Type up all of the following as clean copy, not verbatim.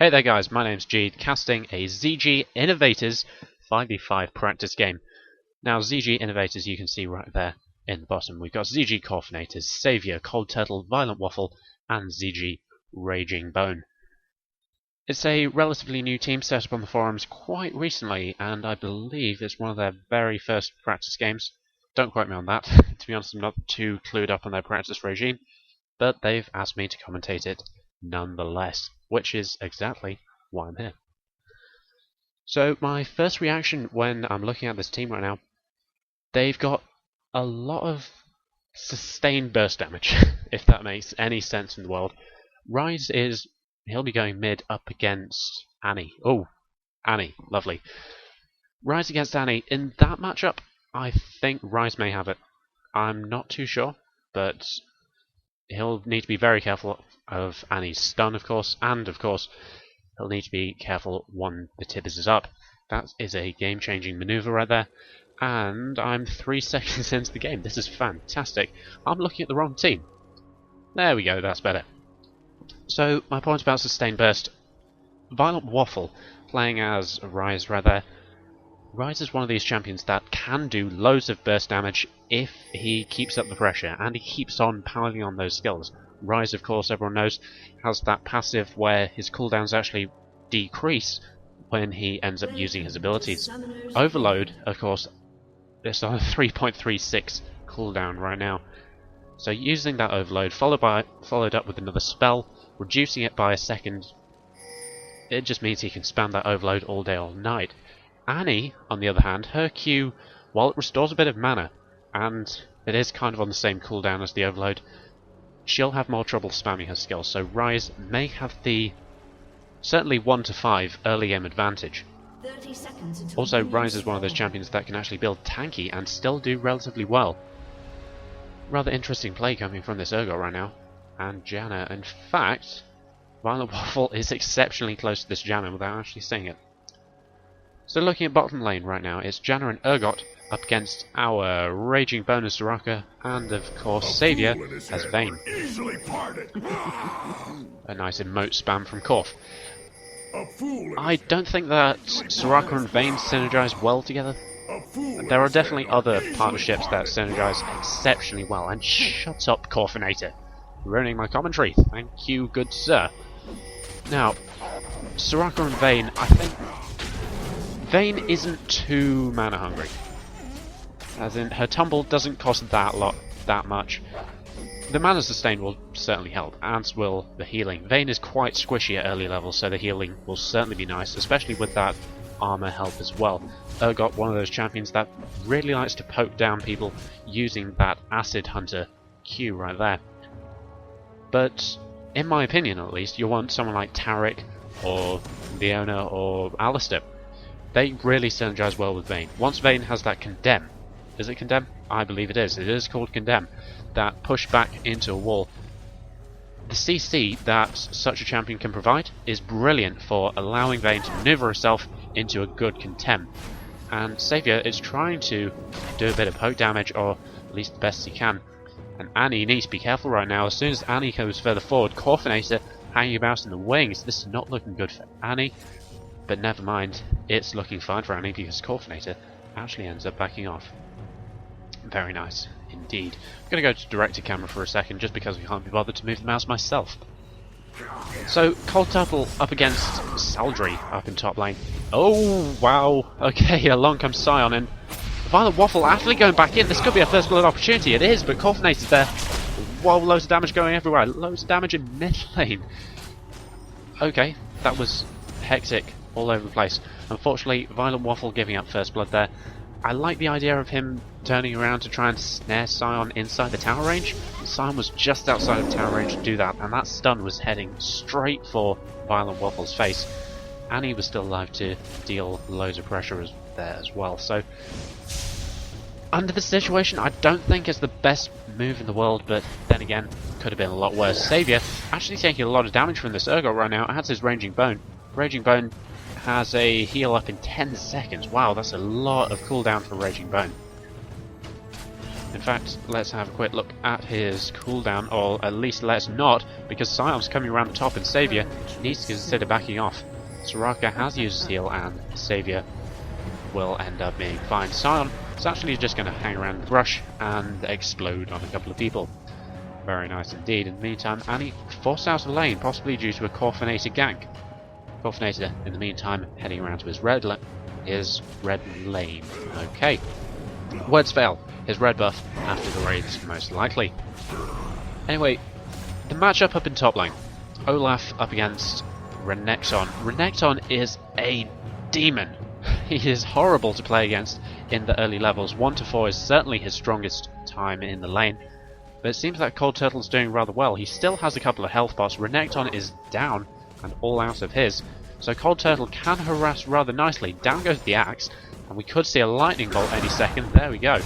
Hey there guys, my name's Jeed, casting a ZG Innovators 5v5 practice game. Now ZG Innovators you can see right there in the bottom. We've got ZG Corfinator, Saviour, Cold Turtle, ViolentWaffle and ZG RagingBone. It's a relatively new team set up on the forums quite recently, and I believe it's one of their very first practice games. Don't quote me on that. To be honest, I'm not too clued up on their practice regime, but they've asked me to commentate it nonetheless, which is exactly why I'm here. So my first reaction when I'm looking at this team right now, they've got a lot of sustained burst damage, if that makes any sense in the world. Rise he'll be going mid up against Annie. Oh, Annie, lovely. Rise against Annie. In that matchup, I think Rise may have it. I'm not too sure, but he'll need to be very careful of Annie's stun, of course, and of course, he'll need to be careful when the tip is up. That is a game-changing maneuver right there, and I'm 3 seconds into the game. This is fantastic. I'm looking at the wrong team. There we go, that's better. So, my point about sustained burst. ViolentWaffle, playing as Rise right there. Rise is one of these champions that can do loads of burst damage if he keeps up the pressure, and he keeps on piling on those skills. Rise, of course, everyone knows, has that passive where his cooldowns actually decrease when he ends up using his abilities. Overload, of course, it's on a 3.36 cooldown right now. So using that overload, followed up with another spell, reducing it by a second, it just means he can spam that overload all day, all night. Annie, on the other hand, her Q, while it restores a bit of mana, and it is kind of on the same cooldown as the overload, she'll have more trouble spamming her skills, so Rise may have the certainly 1 to 5 early game advantage. Also, Rise is one of those champions that can actually build tanky and still do relatively well. Rather interesting play coming from this Urgot right now, and Janna. In fact, ViolentWaffle is exceptionally close to this Janna without actually saying it. So looking at bottom lane right now, it's Janna and Urgot up against our RagingBone and Soraka, and of course Saviour as Vayne. A nice emote spam from Corf. I don't think that Soraka and Vayne synergize well together. There are definitely other partnerships that synergize exceptionally well, and shut up Corfinator, ruining my commentary. Thank you, good sir. Now, Soraka and Vayne, I think Vayne isn't too mana hungry. As in, her tumble doesn't cost that much. The mana sustain will certainly help, as will the healing. Vayne is quite squishy at early levels, so the healing will certainly be nice, especially with that armor help as well. Urgot, one of those champions that really likes to poke down people using that Acid Hunter Q right there. But, in my opinion at least, you'll want someone like Taric, or Leona, or Alistair. They really synergize well with Vayne. Once Vayne has that Condemn, is it Condemn? I believe it is. It is called Condemn. That push back into a wall. The CC that such a champion can provide is brilliant for allowing Vayne to maneuver herself into a good Contempt. And Saviour is trying to do a bit of poke damage, or at least the best he can. And Annie needs to be careful right now. As soon as Annie goes further forward, Corfinator hanging about in the wings. This is not looking good for Annie. But never mind, it's looking fine for Annie because Corfinator actually ends up backing off. Very nice indeed. I'm going to go to directed camera for a second just because I can't be bothered to move the mouse myself. So, Cold Turtle up against Saldry up in top lane. Oh, wow. Okay, along comes Sion, and ViolentWaffle actually going back in. This could be a first blood opportunity. It is, but Corfinator's there. Whoa, loads of damage going everywhere. Loads of damage in mid lane. Okay, that was hectic all over the place. Unfortunately, ViolentWaffle giving up first blood there. I like the idea of him turning around to try and snare Sion inside the tower range. Sion was just outside of tower range to do that, and that stun was heading straight for ViolentWaffle's face. Annie was still alive to deal loads of pressure there as well. So, under the situation, I don't think it's the best move in the world, but then again, could have been a lot worse. Saviour actually taking a lot of damage from this Urgot right now, as his RagingBone. RagingBone has a heal up in 10 seconds. Wow, that's a lot of cooldown for RagingBone. In fact, let's have a quick look at his cooldown, or at least let's not, because Scion's coming around the top and Saviour needs to consider backing off. Soraka has used his heal and Saviour will end up being fine. Scion is actually just going to hang around the brush and explode on a couple of people. Very nice indeed. In the meantime, Annie forced out of lane, possibly due to a Corfinator gank. Corfinator, in the meantime, heading around to his red lane. Okay. Words fail. His red buff after the raids, most likely. Anyway, the matchup up in top lane. Olaf up against Renekton. Renekton is a demon. He is horrible to play against in the early levels. 1 to 4 is certainly his strongest time in the lane. But it seems that Cold Turtle's doing rather well. He still has a couple of health pots. Renekton is down and all out of his. So Cold Turtle can harass rather nicely. Down goes the axe. And we could see a lightning bolt any second. There we go.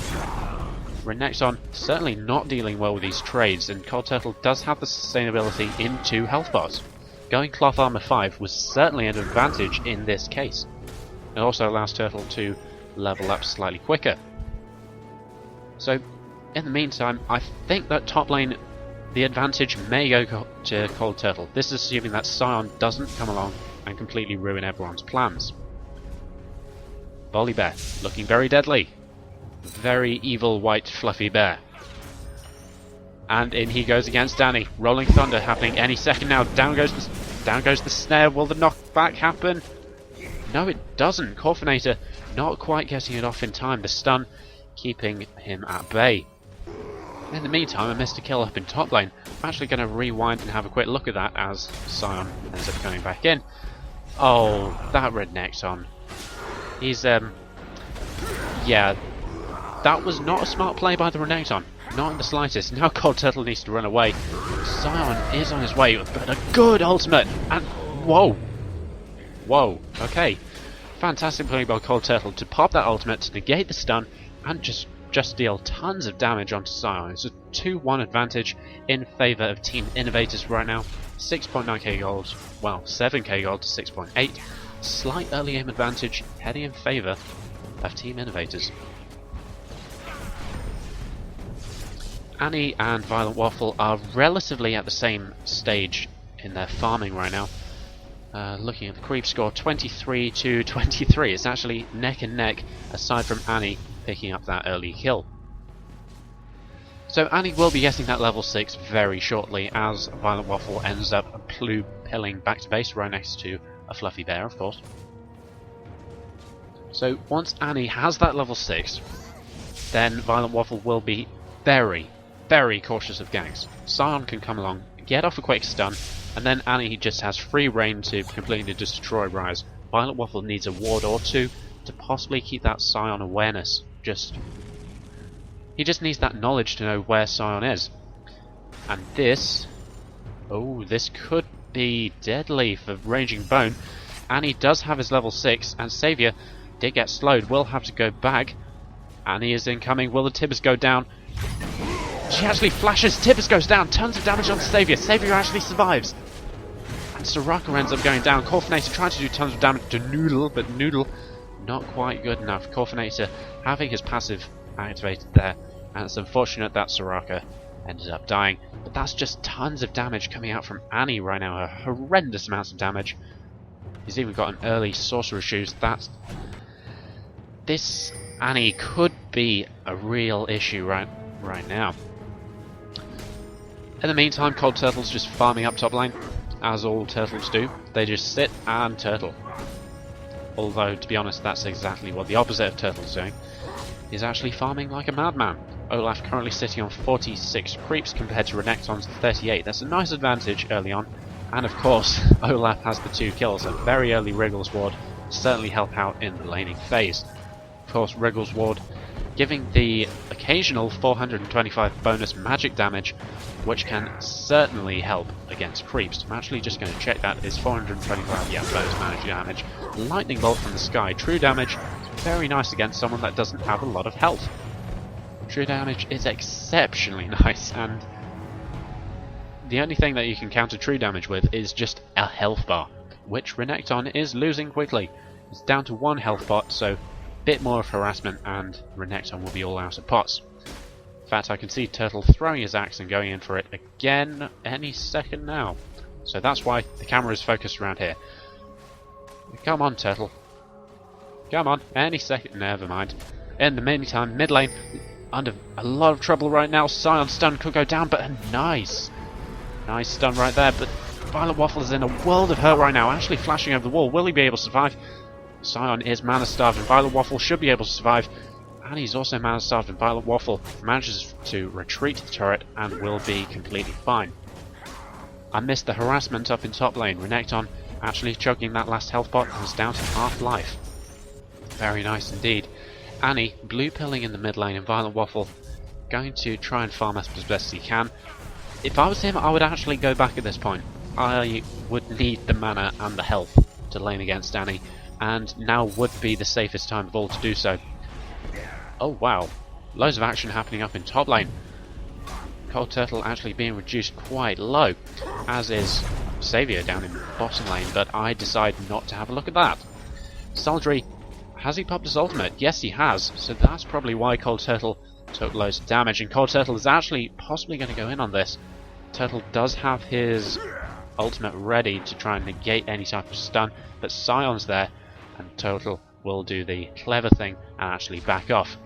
Renekton certainly not dealing well with these trades. And Cold Turtle does have the sustainability in 2 health pots. Going Cloth Armor 5 was certainly an advantage in this case. It also allows Turtle to level up slightly quicker. So, in the meantime, I think that top lane, the advantage may go to Cold Turtle. This is assuming that Scion doesn't come along and completely ruin everyone's plans. Volley Bear, looking very deadly. Very evil white fluffy bear. And in he goes against Danny. Rolling Thunder happening any second now. Down goes the snare. Will the knockback happen? No, it doesn't. Corfinator not quite getting it off in time. The stun keeping him at bay. In the meantime, I missed a kill up in top lane. I'm actually going to rewind and have a quick look at that as Scion ends up coming back in. Oh, that Renekton. He's, yeah, that was not a smart play by the Renekton. Not in the slightest. Now Cold Turtle needs to run away. Scion is on his way, but a good ultimate. And, whoa. Whoa, okay. Fantastic play by Cold Turtle to pop that ultimate, to negate the stun, and just deal tons of damage onto Scion. It's a 2-1 advantage in favour of Team Innovators right now. 6.9k gold, well, 7k gold to 6.8. Slight early game advantage heading in favour of Team Innovators. Annie and ViolentWaffle are relatively at the same stage in their farming right now. Looking at the creep score, 23 to 23. It's actually neck and neck, aside from Annie picking up that early kill. So Annie will be getting that level 6 very shortly, as ViolentWaffle ends up pilling back to base right next to a fluffy bear, of course. So once Annie has that level 6, then ViolentWaffle will be very, very cautious of ganks. Scion can come along, get off a quick stun, and then Annie just has free reign to completely destroy Rise. ViolentWaffle needs a ward or two to possibly keep that Scion awareness. He just needs that knowledge to know where Scion is. And this... oh, this could be deadly for RagingBone. Annie does have his level 6, and Saviour did get slowed. Will have to go back. Annie is incoming. Will the Tibbers go down? She actually flashes. Tibbers goes down. Tons of damage on Saviour. Saviour actually survives. And Soraka ends up going down. Corfinator trying to do tons of damage to Noodle, but Noodle not quite good enough. Corfinator having his passive activated there, and it's unfortunate that Soraka ended up dying. But that's just tons of damage coming out from Annie right now. A horrendous amounts of damage. He's even got an early Sorcerer Shoes. This Annie could be a real issue right now. In the meantime, Cold Turtle's just farming up top lane, as all turtles do. They just sit and turtle. Although, to be honest, that's exactly what the opposite of Turtle's doing. He's actually farming like a madman. Olaf currently sitting on 46 creeps compared to Renekton's 38. That's a nice advantage early on. And of course, Olaf has the 2 kills. A very early Wriggles Ward certainly help out in the laning phase. Of course, Wriggles Ward giving the occasional 425 bonus magic damage, which can certainly help against creeps. I'm actually just going to check that. It's 425, yeah, bonus magic damage. Lightning Bolt from the sky. True damage, very nice against someone that doesn't have a lot of health. True damage is exceptionally nice, and the only thing that you can counter true damage with is just a health bar, which Renekton is losing quickly. It's down to 1 health pot, so bit more of harassment and Renekton will be all out of pots. In fact, I can see Turtle throwing his axe and going in for it again any second now. So that's why the camera is focused around here. Come on, Turtle. Come on, any second. Never mind. In the meantime, mid lane, under a lot of trouble right now. Scion's stun could go down, but a nice stun right there. But ViolentWaffle is in a world of hurt right now, actually flashing over the wall. Will he be able to survive? Scion is mana starved, and ViolentWaffle should be able to survive. And he's also mana starved, and ViolentWaffle manages to retreat to the turret and will be completely fine. I missed the harassment up in top lane. Renekton actually choking that last health bot and was down to half life. Very nice indeed. Annie blue pilling in the mid lane, and ViolentWaffle going to try and farm as best he can. If I was him, I would actually go back at this point. I would need the mana and the health to lane against Annie, and now would be the safest time of all to do so. Oh wow, loads of action happening up in top lane. Cold Turtle actually being reduced quite low, as is Saviour down in bottom lane, but I decide not to have a look at that. Saldry, has he popped his ultimate? Yes, he has, so that's probably why Cold Turtle took loads of damage, and Cold Turtle is actually possibly going to go in on this. Turtle does have his ultimate ready to try and negate any type of stun, but Scion's there, and Turtle will do the clever thing and actually back off.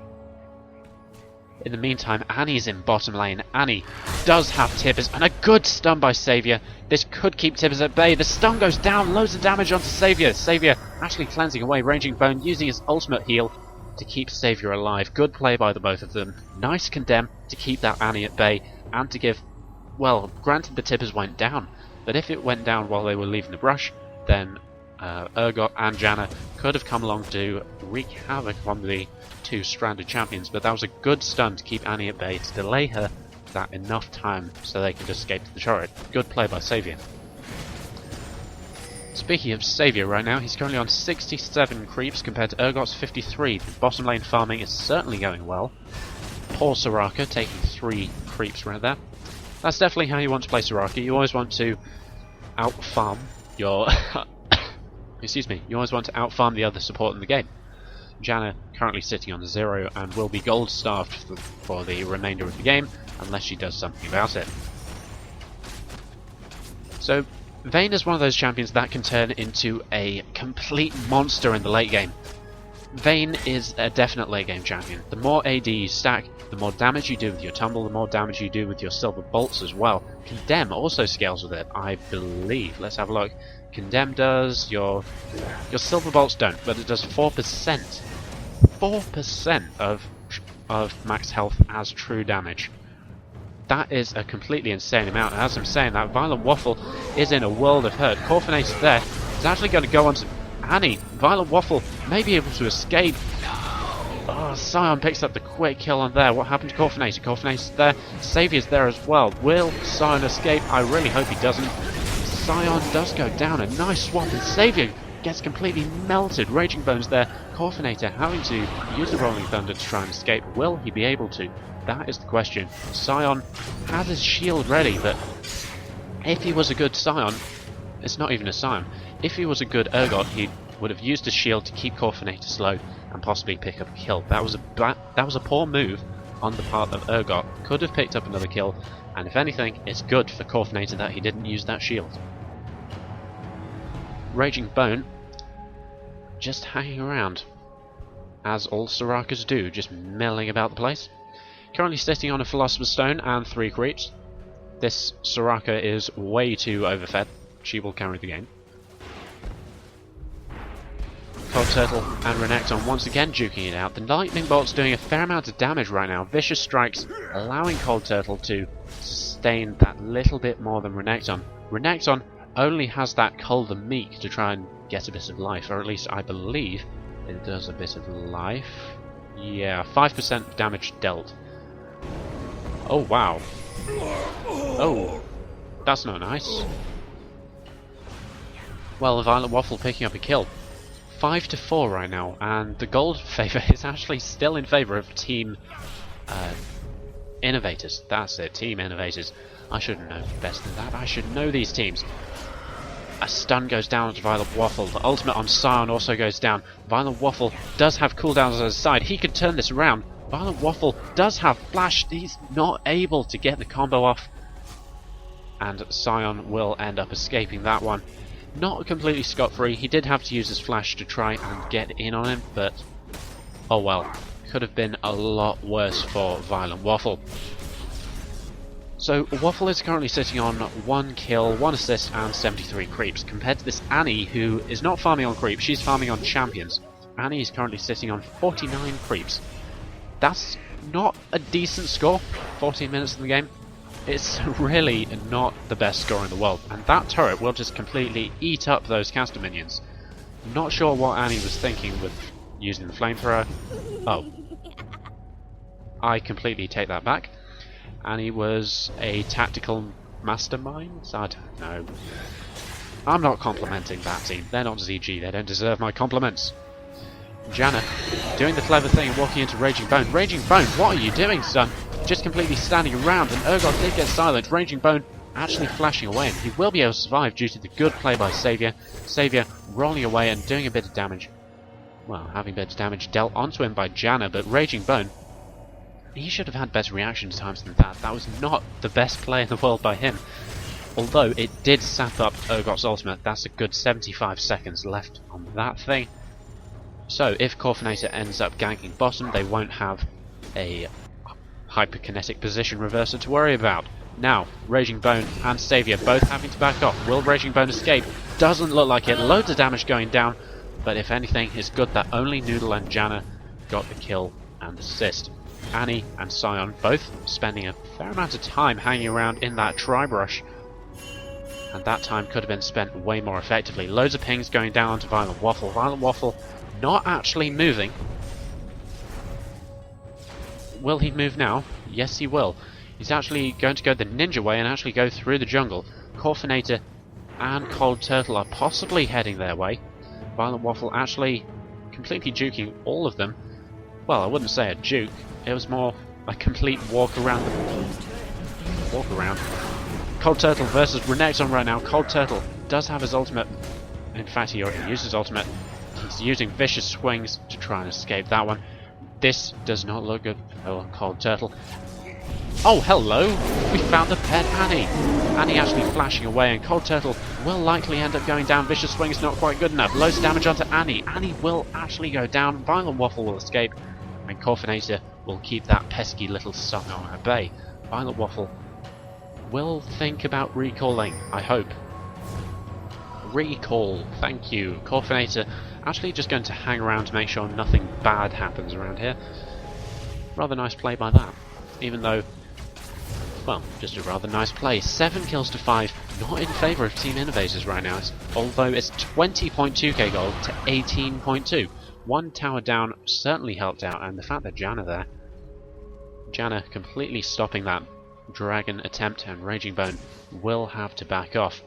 In the meantime, Annie's in bottom lane. Annie does have Tibbers, and a good stun by Saviour. This could keep Tibbers at bay. The stun goes down, loads of damage onto Saviour. Saviour actually cleansing away, RagingBone using his ultimate heal to keep Saviour alive. Good play by the both of them. Nice condemn to keep that Annie at bay, and to give, well, granted the Tibbers went down, but if it went down while they were leaving the brush, then Urgot and Janna could have come along to wreak havoc on the two stranded champions, but that was a good stun to keep Annie at bay, to delay her that enough time so they could escape to the turret. Good play by Saviour. Speaking of Saviour right now, he's currently on 67 creeps compared to Urgot's 53. The bottom lane farming is certainly going well. Poor Soraka taking 3 creeps right there. That's definitely how you want to play Soraka. You always want to out-farm your... Excuse me, you always want to out-farm the other support in the game. Janna currently sitting on 0 and will be gold starved for the remainder of the game unless she does something about it. So Vayne is one of those champions that can turn into a complete monster in the late game. Vayne is a definite late game champion. The more AD you stack, the more damage you do with your tumble, the more damage you do with your silver bolts as well. Condemn also scales with it, I believe. Let's have a look. Condemn does, your silver bolts don't, but it does 4%. 4% of max health as true damage. That is a completely insane amount. And as I'm saying that, ViolentWaffle is in a world of hurt. Corfinator there is actually going to go on to Annie. ViolentWaffle may be able to escape. Oh, Scion picks up the quick kill on there. What happened to Corfinator? Corfinator's there. Saviour's there as well. Will Scion escape? I really hope he doesn't. Scion does go down. A nice swap, and Saviour gets completely melted. RagingBone's there. Corfinator having to use the Rolling Thunder to try and escape. Will he be able to? That is the question. Scion has his shield ready, but if he was a good Scion, it's not even a Scion. If he was a good Urgot, he would have used his shield to keep Corfinator slow and possibly pick up a kill. That was a poor move on the part of Urgot. Could have picked up another kill, and if anything, it's good for Corfinator that he didn't use that shield. RagingBone just hanging around, as all Sorakas do, just milling about the place. Currently sitting on a Philosopher's Stone and 3 creeps. This Soraka is way too overfed. She will carry the game. Cold Turtle and Renekton once again duking it out. The Lightning Bolt's doing a fair amount of damage right now. Vicious Strikes allowing Cold Turtle to sustain that little bit more than Renekton. Renekton only has that Cold and Meek to try and get a bit of life, or at least I believe it does a bit of life. Yeah, 5% damage dealt. Oh wow. Oh, that's not nice. Well, ViolentWaffle picking up a kill. 5-4 right now, and the gold favour is actually still in favour of Team Innovators. That's it, Team Innovators. I should know better than that. I should know these teams. A stun goes down to ViolentWaffle. The ultimate on Scion also goes down. ViolentWaffle does have cooldowns on his side. He could turn this around. ViolentWaffle does have flash. He's not able to get the combo off. And Scion will end up escaping that one. Not completely scot-free. He did have to use his flash to try and get in on him, but oh well. Could have been a lot worse for ViolentWaffle. So Waffle is currently sitting on 1 kill, 1 assist and 73 creeps, compared to this Annie who is not farming on creeps, she's farming on champions. Annie is currently sitting on 49 creeps. That's not a decent score, 14 minutes in the game. It's really not the best score in the world, and that turret will just completely eat up those caster minions. Not sure what Annie was thinking with using the flamethrower. Oh. I completely take that back. Annie was a tactical mastermind? I don't know. I'm not complimenting that team. They're not ZG. They don't deserve my compliments. Janna doing the clever thing and walking into RagingBone. RagingBone, what are you doing, son? Just completely standing around, and Urgot did get silenced. RagingBone actually flashing away, and he will be able to survive due to the good play by Saviour. Saviour rolling away and doing a bit of damage. Well, having a bit of damage dealt onto him by Janna, but RagingBone, he should have had better reaction times than that. That was not the best play in the world by him. Although it did sap up Urgot's ultimate, that's a good 75 seconds left on that thing. So if Corfinator ends up ganking bottom, they won't have a hyperkinetic position reverser to worry about. Now, RagingBone and Saviour both having to back off. Will RagingBone escape? Doesn't look like it. Loads of damage going down, but if anything, it's good that only Noodle and Janna got the kill and assist. Annie and Scion both spending a fair amount of time hanging around in that tri-brush, and that time could have been spent way more effectively. Loads of pings going down onto ViolentWaffle. ViolentWaffle not actually moving. Will he move now? Yes, he will. He's actually going to go the ninja way and actually go through the jungle. Corfinator and Cold Turtle are possibly heading their way. ViolentWaffle actually completely juking all of them. Well, I wouldn't say a juke. It was more a complete walk around. Walk around. Cold Turtle versus Renekton right now. Cold Turtle does have his ultimate. In fact, he already used his ultimate. He's using vicious swings to try and escape that one. This does not look good for Cold Turtle. Oh, hello! We found the pet Annie! Annie actually flashing away, and Cold Turtle will likely end up going down. Vicious swings not quite good enough. Loads of damage onto Annie. Annie will actually go down. ViolentWaffle will escape, and Corfinator will keep that pesky little sucker at bay. ViolentWaffle will think about recalling, I hope. Recall, thank you. Corfinator actually just going to hang around to make sure nothing bad happens around here. Rather nice play by that. Even though, well, just a rather nice play. 7 kills to 5, not in favour of Team Innovators right now. Although it's 20.2k gold to 18.2. One tower down certainly helped out, and the fact that Janna completely stopping that dragon attempt, and RagingBone will have to back off.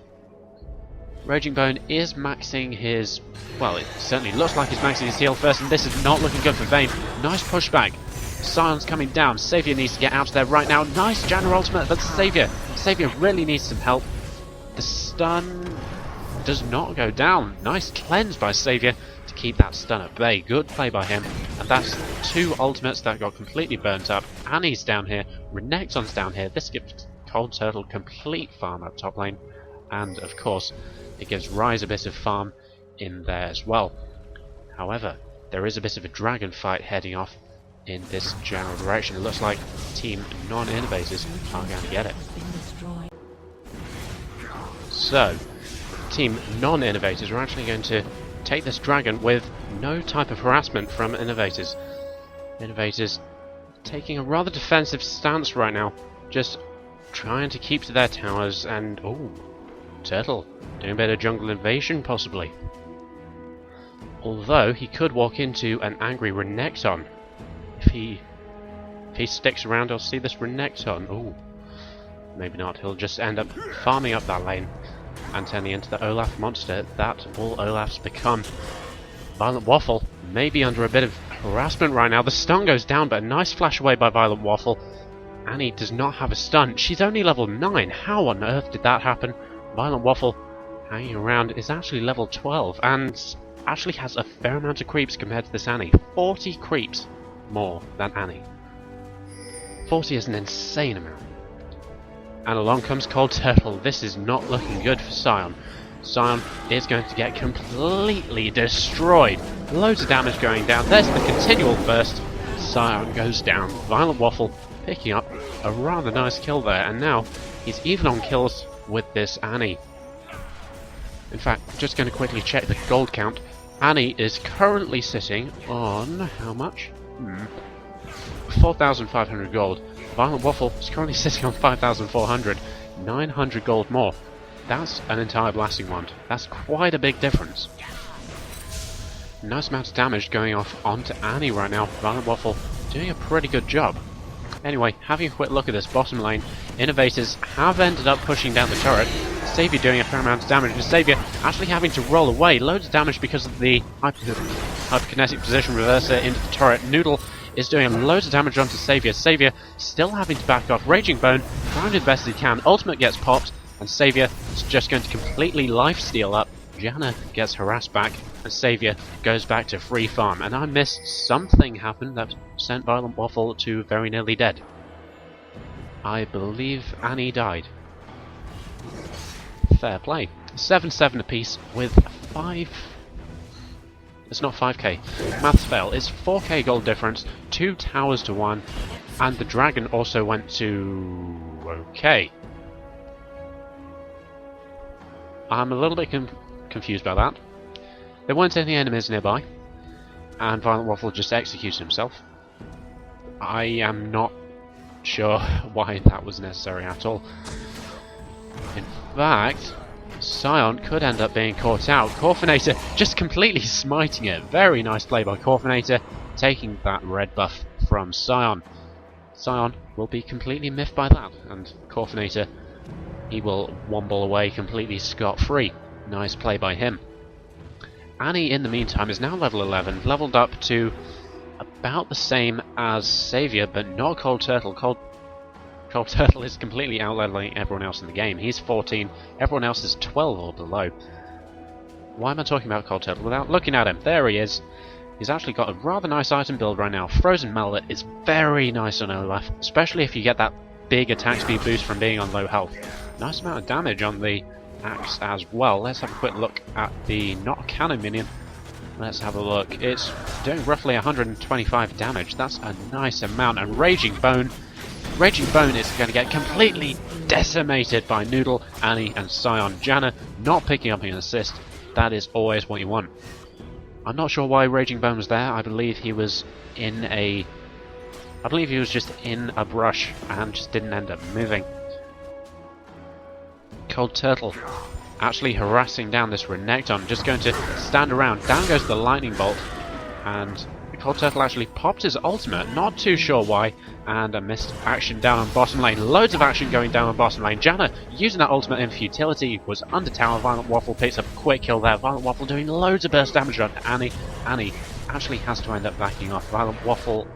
RagingBone is maxing his, well, it certainly looks like he's maxing his heal first, and this is not looking good for Vayne. Nice pushback. Scion's coming down. Saviour needs to get out of there right now. Nice Janna ultimate, but Saviour really needs some help. The stun does not go down. Nice cleanse by Saviour to keep that stun at bay. Good play by him. And that's 2 ultimates that got completely burnt up. Annie's down here. Renekton's down here. This gives Cold Turtle complete farm up top lane. And of course, it gives Ryze a bit of farm in there as well. However, there is a bit of a dragon fight heading off in this general direction. It looks like Team Non-Innovators are going to get it. So, Team Non-Innovators are actually going to take this dragon with no type of harassment from Innovators. Innovators taking a rather defensive stance right now, just trying to keep to their towers, and oh, Turtle doing a bit of jungle invasion possibly. Although he could walk into an angry Renekton. If he sticks around, I'll see this Renekton. Oh, maybe not. He'll just end up farming up that lane and turning into the Olaf monster that all Olafs become. ViolentWaffle may be under a bit of harassment right now. The stun goes down, but a nice flash away by ViolentWaffle. Annie does not have a stun. She's only level 9. How on earth did that happen? ViolentWaffle hanging around is actually level 12 and actually has a fair amount of creeps compared to this Annie. 40 creeps more than Annie. 40 is an insane amount. And along comes Cold Turtle. This is not looking good for Scion. Scion is going to get completely destroyed. Loads of damage going down. There's the continual burst. Scion goes down. ViolentWaffle picking up a rather nice kill there. And now he's even on kills with this Annie. In fact, just going to quickly check the gold count. Annie is currently sitting on how much? 4,500 gold. ViolentWaffle is currently sitting on 5,400. 900 gold more. That's an entire blasting wand. That's quite a big difference. Nice amount of damage going off onto Annie right now. ViolentWaffle doing a pretty good job. Anyway, having a quick look at this bottom lane, Innovators have ended up pushing down the turret. Saviour doing a fair amount of damage, and Saviour actually having to roll away. Loads of damage because of the hyperkinetic position reverser into the turret. Noodle is doing loads of damage onto Saviour. Saviour still having to back off. RagingBone trying the best he can. Ultimate gets popped, and Saviour is just going to completely lifesteal up. Janna gets harassed back, and Saviour goes back to free farm. And I missed something happen that sent ViolentWaffle to very nearly dead. I believe Annie died. Fair play. 7-7 apiece with 5... It's not 5k. Maths fail. It's 4k gold difference, 2 towers to 1, and the dragon also went to... okay. I'm a little bit confused by that. There weren't any enemies nearby, and ViolentWaffle just executed himself. I am not sure why that was necessary at all. In fact, Scion could end up being caught out. Corfinator just completely smiting it. Very nice play by Corfinator, taking that red buff from Scion. Scion will be completely miffed by that, and Corfinator, he will womble away completely scot-free. Nice play by him. Annie, in the meantime, is now level 11, leveled up to about the same as Saviour, but not Cold Turtle. Cold Turtle is completely out-leveling everyone else in the game. He's 14, everyone else is 12 or below. Why am I talking about Cold Turtle without looking at him? There he is. He's actually got a rather nice item build right now. Frozen Mallet is very nice on Olaf, especially if you get that big attack speed boost from being on low health. Nice amount of damage on the axe as well. Let's have a quick look at the not cannon minion. Let's have a look. It's doing roughly 125 damage. That's a nice amount. And RagingBone is going to get completely decimated by Noodle, Annie, and Scion. Janna not picking up an assist. That is always what you want. I'm not sure why RagingBone was there. I believe he was just in a brush and just didn't end up moving. Cold Turtle actually harassing down this Renekton, just going to stand around. Down goes the lightning bolt, and Cold Turtle actually popped his ultimate, not too sure why, and a missed action down on bottom lane. Loads of action going down on bottom lane. Janna using that ultimate in futility, was under tower. ViolentWaffle picks up a quick kill there. ViolentWaffle doing loads of burst damage on Annie. Annie actually has to end up backing off. ViolentWaffle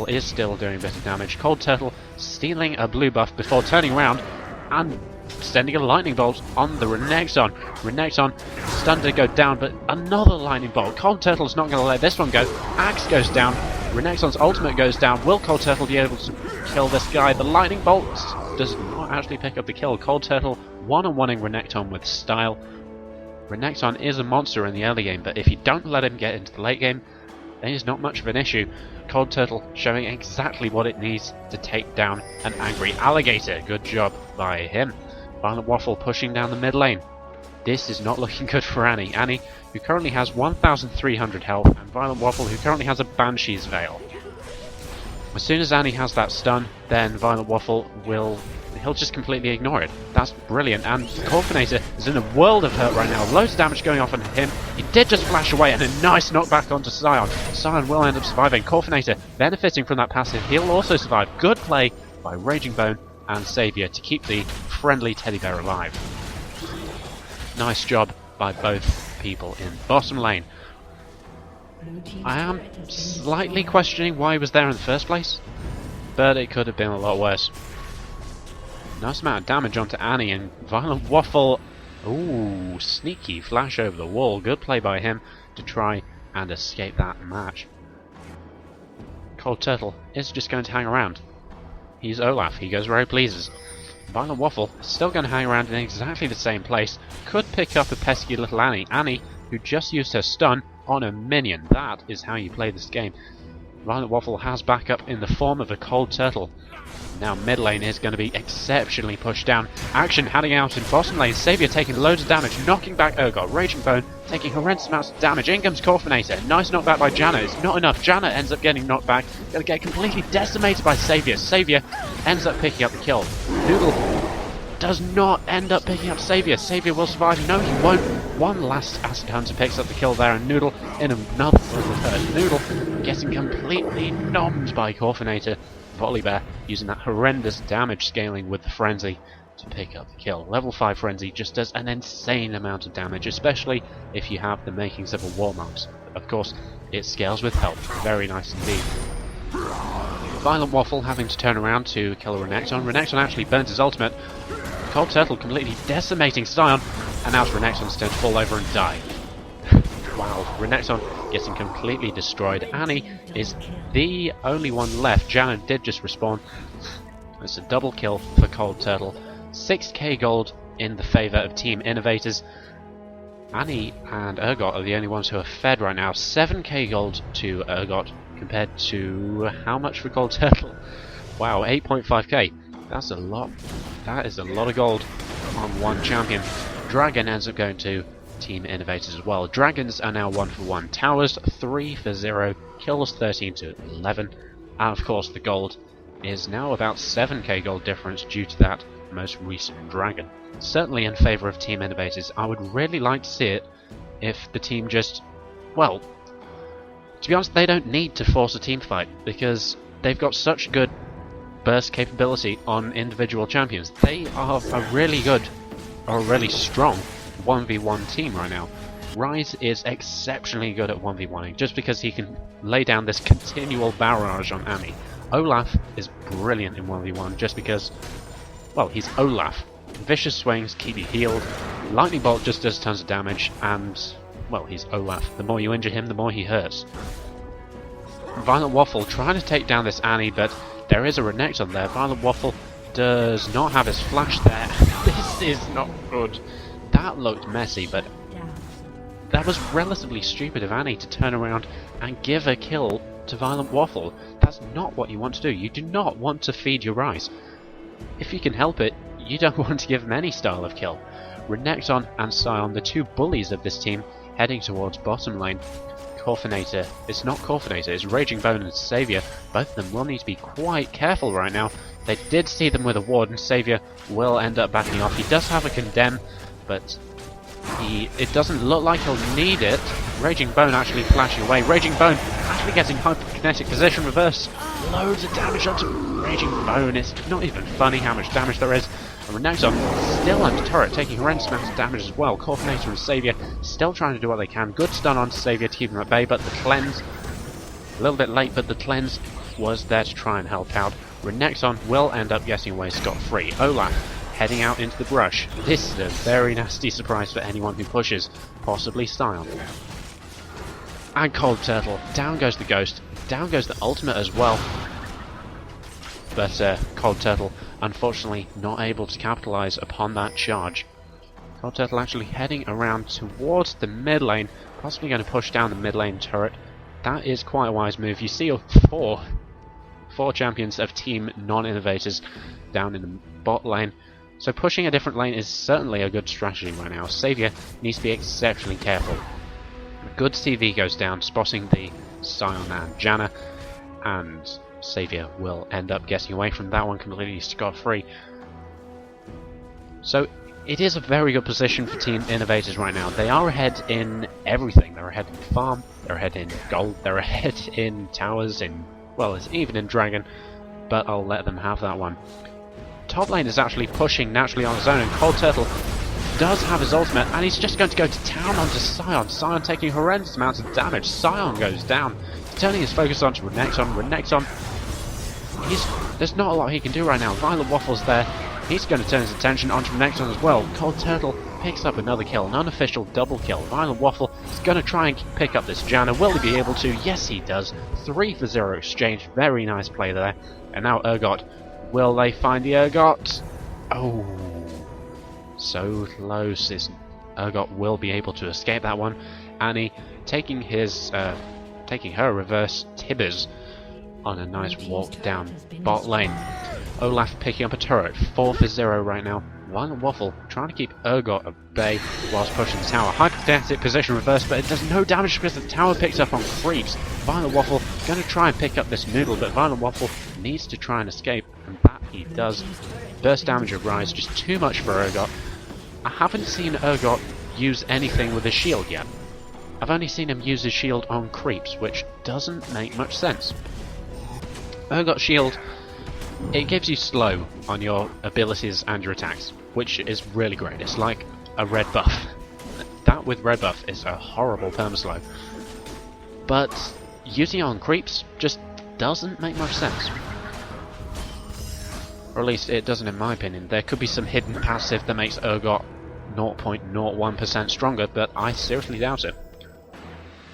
is still doing a bit of damage. Cold Turtle stealing a blue buff before turning around and sending a lightning bolt on the Renekton. Renekton stunned to go down, but another lightning bolt. Cold Turtle's not going to let this one go. Axe goes down. Renekton's ultimate goes down. Will Cold Turtle be able to kill this guy? The lightning bolt does not actually pick up the kill. Cold Turtle one-on-oneing Renekton with style. Renekton is a monster in the early game, but if you don't let him get into the late game, then he's not much of an issue. Cold Turtle showing exactly what it needs to take down an angry alligator. Good job by him. ViolentWaffle pushing down the mid lane. This is not looking good for Annie. Annie, who currently has 1,300 health, and ViolentWaffle, who currently has a Banshee's Veil. As soon as Annie has that stun, then ViolentWaffle he'll just completely ignore it. That's brilliant, and Corfinator is in a world of hurt right now. Loads of damage going off on him. He did just flash away, and a nice knockback onto Scion. Scion will end up surviving. Corfinator benefiting from that passive. He'll also survive. Good play by RagingBone and Saviour to keep the friendly teddy bear alive. Nice job by both people in bottom lane. I am slightly questioning why he was there in the first place, but it could have been a lot worse. Nice amount of damage onto Annie, and ViolentWaffle, ooh, sneaky flash over the wall. Good play by him to try and escape that match. Cold Turtle is just going to hang around. He's Olaf, he goes where he pleases. ViolentWaffle is still going to hang around in exactly the same place. Could pick up a pesky little Annie. Annie, who just used her stun on a minion. That is how you play this game. ViolentWaffle has backup in the form of a Cold Turtle. Now mid lane is going to be exceptionally pushed down. Action heading out in bottom lane. Saviour taking loads of damage, knocking back Urgot. RagingBone taking horrendous amounts of damage. In comes Corfinator. Nice knockback by Janna. It's not enough. Janna ends up getting knocked back. Going to get completely decimated by Saviour. Saviour ends up picking up the kill. Noodle does not end up picking up Saviour. Saviour will survive. No, he won't. One last Acid Hunter picks up the kill there, and Noodle in another little hurt. Noodle getting completely nommed by Corfinator. Volibear using that horrendous damage scaling with the Frenzy to pick up the kill. Level 5 Frenzy just does an insane amount of damage, especially if you have the makings of a Warmox. Of course, it scales with health. Very nice indeed. ViolentWaffle having to turn around to kill Renekton. Renekton actually burns his ultimate. Cold Turtle completely decimating Sion, and now Renekton's turn to fall over and die. Wow, Renekton getting completely destroyed. Annie is the only one left. Janna did just respawn. It's a double kill for Cold Turtle. 6k gold in the favour of Team Innovators. Annie and Urgot are the only ones who are fed right now. 7k gold to Urgot compared to how much for Cold Turtle? Wow, 8.5k. That's a lot. That is a lot of gold on one champion. Dragon ends up going to Team Innovators as well. Dragons are now 1 for 1. Towers 3 for 0. Kills 13 to 11. And of course the gold is now about 7k gold difference due to that most recent dragon. Certainly in favour of Team Innovators. I would really like to see it if the team just, well, to be honest, they don't need to force a team fight because they've got such good burst capability on individual champions. They are a really good, or a really strong 1v1 team right now. Ryze is exceptionally good at 1v1ing just because he can lay down this continual barrage on Annie. Olaf is brilliant in 1v1 just because, well, he's Olaf. Vicious swings keep you healed, Lightning Bolt just does tons of damage, and, well, he's Olaf. The more you injure him, the more he hurts. ViolentWaffle trying to take down this Annie, but there is a Renekton there. ViolentWaffle does not have his flash there. This is not good. That looked messy, but that was relatively stupid of Annie to turn around and give a kill to ViolentWaffle. That's not what you want to do. You do not want to feed your Ryze. If you can help it, you don't want to give him any style of kill. Renekton and Sion, the two bullies of this team, heading towards bottom lane. Corfinator, it's not Corfinator, it's RagingBone and Saviour. Both of them will need to be quite careful right now. They did see them with a ward, and Saviour will end up backing off. He does have a condemn, but it doesn't look like he'll need it. RagingBone actually flashing away. RagingBone actually getting hyperkinetic position reverse. Loads of damage onto RagingBone. It's not even funny how much damage there is. And Renekton still under turret, taking horrendous amounts of damage as well. Corfinator and Saviour still trying to do what they can. Good stun onto Saviour to keep him at bay, but the cleanse, a little bit late, but the cleanse was there to try and help out. Renekton will end up getting away scot-free. Olaf heading out into the brush. This is a very nasty surprise for anyone who pushes, possibly Sion. And Cold Turtle, down goes the Ghost, down goes the ultimate as well. But Cold Turtle, unfortunately, not able to capitalise upon that charge. Cold Turtle actually heading around towards the mid lane, possibly going to push down the mid lane turret. That is quite a wise move. You see four champions of Team Non-Innovators down in the bot lane. So pushing a different lane is certainly a good strategy right now. Saviour needs to be exceptionally careful. Good CV goes down, spotting the Sion and Janna, and Saviour will end up getting away from that one completely scot-free. So it is a very good position for Team Innovators right now. They are ahead in everything. They're ahead in farm, they're ahead in gold, they're ahead in towers, well, it's even in dragon, but I'll let them have that one. Top lane is actually pushing naturally on his own, and Cold Turtle does have his ultimate, and he's just going to go to town onto Sion. Sion taking horrendous amounts of damage. Sion goes down. He's turning his focus onto Renekton. Renekton, there's not a lot he can do right now. ViolentWaffle's there. He's going to turn his attention onto Renekton as well. Cold Turtle picks up another kill, an unofficial double kill. ViolentWaffle is going to try and pick up this Janna. Will he be able to? Yes, he does. 3 for 0 exchange. Very nice play there. And now Urgot. Will they find the Urgot? Oh, so close. Urgot will be able to escape that one. Annie taking her reverse Tibbers on a nice walk down bot lane. Olaf picking up a turret, 4 for 0 right now. ViolentWaffle trying to keep Urgot at bay whilst pushing the tower. Hypothetic position reverse, but it does no damage because the tower picks up on creeps. ViolentWaffle going to try and pick up this noodle, but ViolentWaffle needs to try and escape, and that he does. Burst damage of Rise, just too much for Urgot. I haven't seen Urgot use anything with his shield yet. I've only seen him use his shield on creeps, which doesn't make much sense. Urgot's shield, it gives you slow on your abilities and your attacks, which is really great. It's like a red buff. That with red buff is a horrible permaslow. But using it on creeps just doesn't make much sense. Or at least it doesn't in my opinion. There could be some hidden passive that makes Urgot 0.01% stronger, but I seriously doubt it.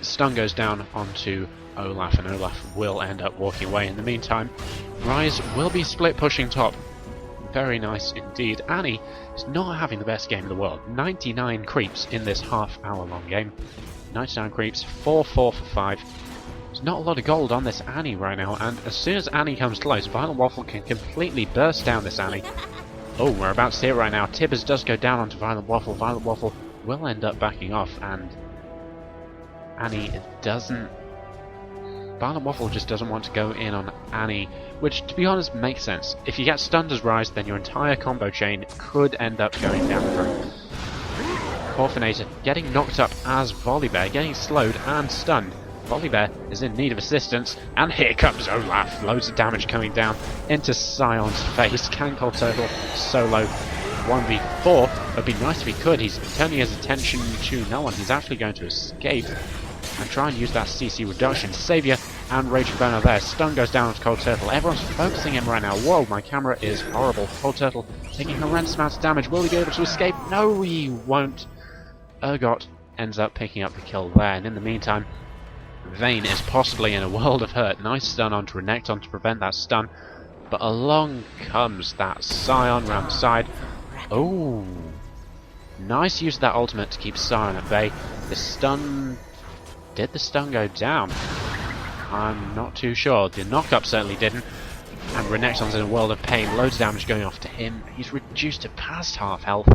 Stun goes down onto Olaf, and Olaf will end up walking away. In the meantime, Rise will be split pushing top. Very nice indeed. Annie is not having the best game in the world. 99 creeps in this half-hour long game. 99 creeps, 4 for 5. There's not a lot of gold on this Annie right now, and as soon as Annie comes close, ViolentWaffle can completely burst down this Annie. Oh, we're about to see it right now. Tibbers does go down onto ViolentWaffle. ViolentWaffle will end up backing off, and Annie doesn't... ViolentWaffle just doesn't want to go in on Annie, which, to be honest, makes sense. If you get stunned as Rise, then your entire combo chain could end up going down the drain. Corfinator getting knocked up as Volibear, getting slowed and stunned. Volibear is in need of assistance, and here comes Olaf. Loads of damage coming down into Scion's face. Can Cold Turtle solo 1v4. It would be nice if he could. He's turning his attention to no one. He's actually going to escape and try and use that CC reduction. Saviour and RagingBone are there. Stun goes down to Cold Turtle. Everyone's focusing him right now. Whoa, my camera is horrible. Cold Turtle taking horrendous amounts of damage. Will he be able to escape? No, he won't. Urgot ends up picking up the kill there, and in the meantime, Vayne is possibly in a world of hurt. Nice stun onto Renekton to prevent that stun, but along comes that Scion round the side. Oh, nice use of that ultimate to keep Scion at bay. The stun... Did the stun go down? I'm not too sure. The knock-up certainly didn't. And Renekton's in a world of pain. Loads of damage going off to him. He's reduced to past half health.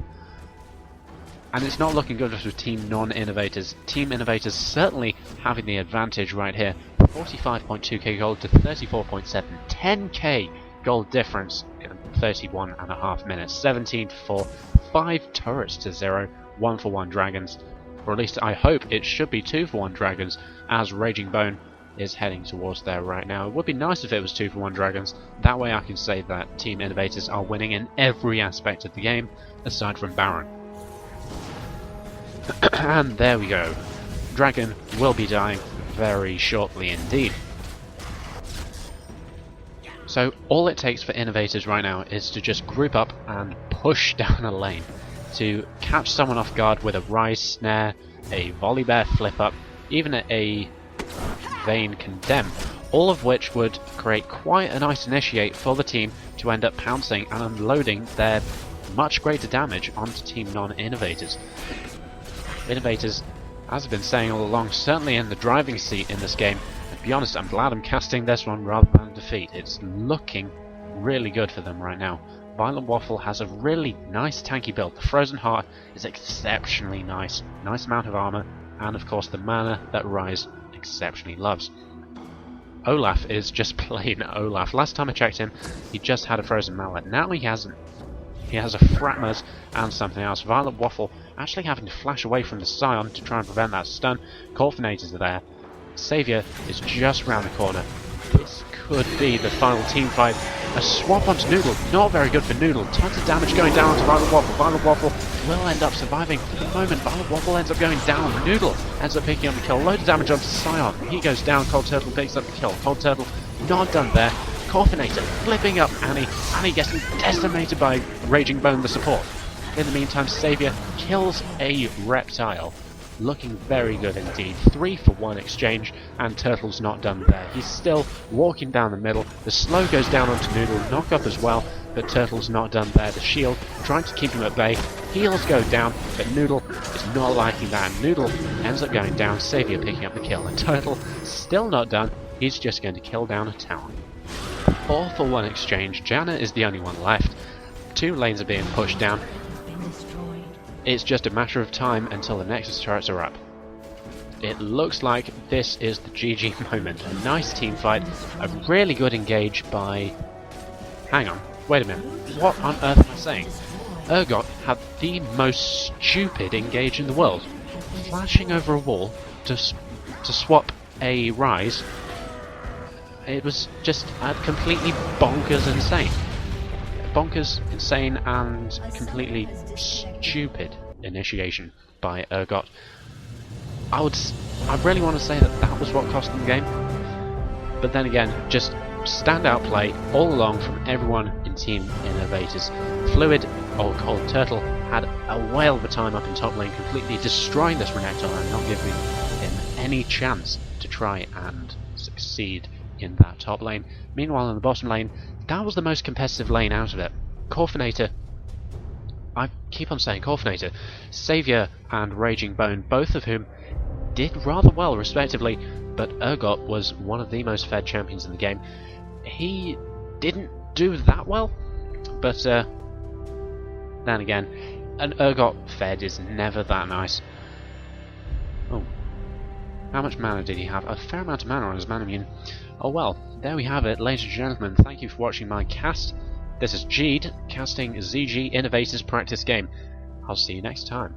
And it's not looking good for Team Non-Innovators. Team Innovators certainly having the advantage right here. 45.2k gold to 34.7. 10k gold difference in 31.5 minutes. 17 for 5 turrets to 0. 1 for 1 dragons. Or at least I hope it should be 2 for 1 dragons, as RagingBone is heading towards there right now. It would be nice if it was 2 for 1 dragons. That way I can say that Team Innovators are winning in every aspect of the game, aside from Baron. And there we go. Dragon will be dying very shortly indeed. So all it takes for Innovators right now is to just group up and push down a lane. To catch someone off guard with a Rise snare, a Volibear flip up, even a Vayne condemn, all of which would create quite a nice initiate for the team to end up pouncing and unloading their much greater damage onto Team Non-Innovators. Innovators, as I've been saying all along, certainly in the driving seat in this game. And to be honest, I'm glad I'm casting this one rather than defeat. It's looking really good for them right now. ViolentWaffle has a really nice tanky build. The Frozen Heart is exceptionally nice. Nice amount of armor, and of course the mana that Rise exceptionally loves. Olaf is just plain Olaf. Last time I checked him, he just had a Frozen Mallet. Now he hasn't. He has a Fratmas and something else. ViolentWaffle actually having to flash away from the Scion to try and prevent that stun. Corfinators are there. Saviour is just round the corner. This could be the final team fight. A swap onto Noodle. Not very good for Noodle. Tons of damage going down to ViolentWaffle. ViolentWaffle will end up surviving. For the moment, ViolentWaffle ends up going down. Noodle ends up picking up the kill. Loads of damage onto Scion. He goes down. Cold Turtle picks up the kill. Cold Turtle not done there. Corfinator flipping up Annie. Annie getting decimated by RagingBone the support. In the meantime, Saviour kills a reptile. Looking very good indeed. 3-for-1 exchange, and Turtle's not done there. He's still walking down the middle. The slow goes down onto Noodle, knock up as well, but Turtle's not done there. The shield trying to keep him at bay. Heals go down, but Noodle is not liking that. Noodle ends up going down, Saviour picking up the kill, and Turtle still not done. He's just going to kill down a tower. 4-for-1 exchange. Janet is the only one left. 2 lanes are being pushed down. It's just a matter of time until the Nexus turrets are up. It looks like this is the GG moment. A nice team fight, a really good engage by... Hang on, wait a minute. What on earth am I saying? Urgot had the most stupid engage in the world. Flashing over a wall to swap a rise. It was just completely bonkers insane. Bonkers, insane, and completely stupid initiation by Urgot. I really want to say that that was what cost them the game, but then again, just standout play all along from everyone in Team Innovators. Fluid, or Cold Turtle, had a whale of a time up in top lane, completely destroying this Renekton and not giving him any chance to try and succeed in that top lane. Meanwhile, in the bottom lane, that was the most competitive lane out of it. Corfinator, I keep on saying Corfinator, Saviour and RagingBone, both of whom did rather well respectively, but Urgot was one of the most fed champions in the game. He didn't do that well, but then again, an Urgot fed is never that nice. Oh, how much mana did he have? A fair amount of mana on his mana immune. Oh well, there we have it, ladies and gentlemen. Thank you for watching my cast. This is Jeed, casting ZG Innovators Practice Game. I'll see you next time.